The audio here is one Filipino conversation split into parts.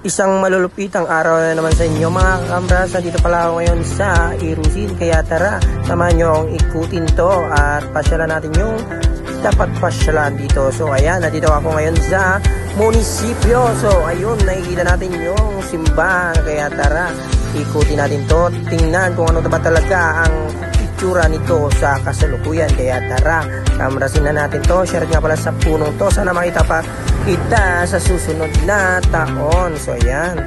Isang malulupitang araw na naman sa inyo mga kakambras. Nandito pala ako ngayon sa Irusin. Kaya tara, samahan nyo akong ikutin to at pasyalan natin yung dapat pasyalan dito. So ayan, nandito ako ngayon sa munisipyo. So ayun, nakikita natin yung simbahan. Kaya tara, ikutin natin to. Tingnan kung ano ba talaga ang itsura nito sa kasalukuyan. Kaya tara, kamrasin na natin to. Share nga pala sa punong to. Sana makita pa kita sa susunod na taon. So ayan.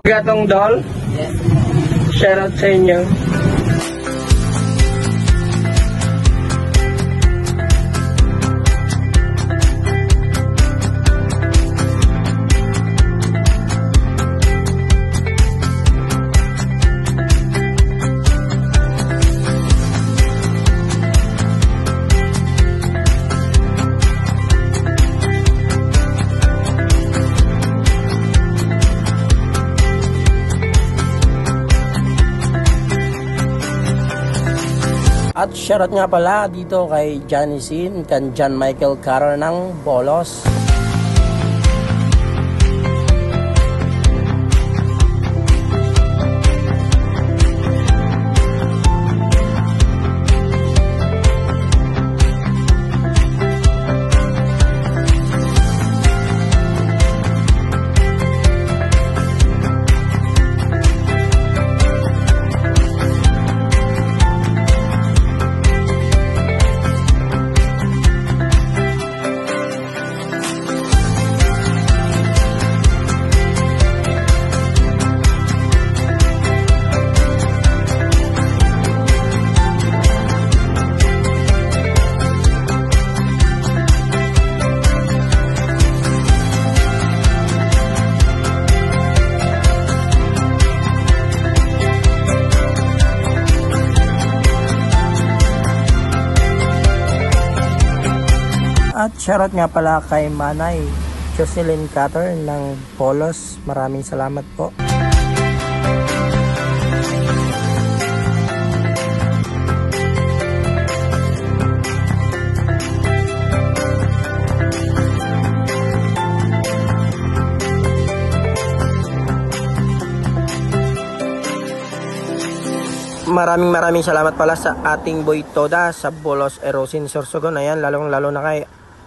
Gatong doll? Yes. Shoutout sa inyo. At shoutout nga pala dito kay Johnny Sin, kan John Michael Carter ng Bolos. At shoutout nga pala kay Manay Jocelyn Carter ng Bolos. Maraming salamat po. Maraming salamat pala sa ating boy Toda sa Bolos Erosin Sorsogon. Ayan, lalong lalo na kay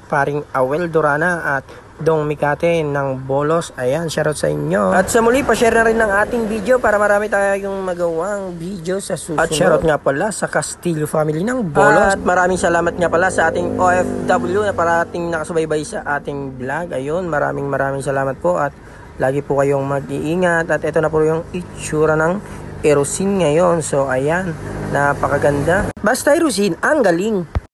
paring Awel Durana at Dong Mikate ng Bolos. Ayan, shoutout sa inyo. At sa muli, pa-share na rin ng ating video para marami tayong magawang video sa susunod. At shoutout nga pala sa Castillo family ng Bolos. At maraming salamat nga pala sa ating OFW na parating nakasubaybay sa ating vlog. Ayun, maraming salamat po at lagi po kayong mag-iingat. At ito na po yung itsura ng Erosin ngayon. So ayan, napakaganda. Basta Erosin, ang galing.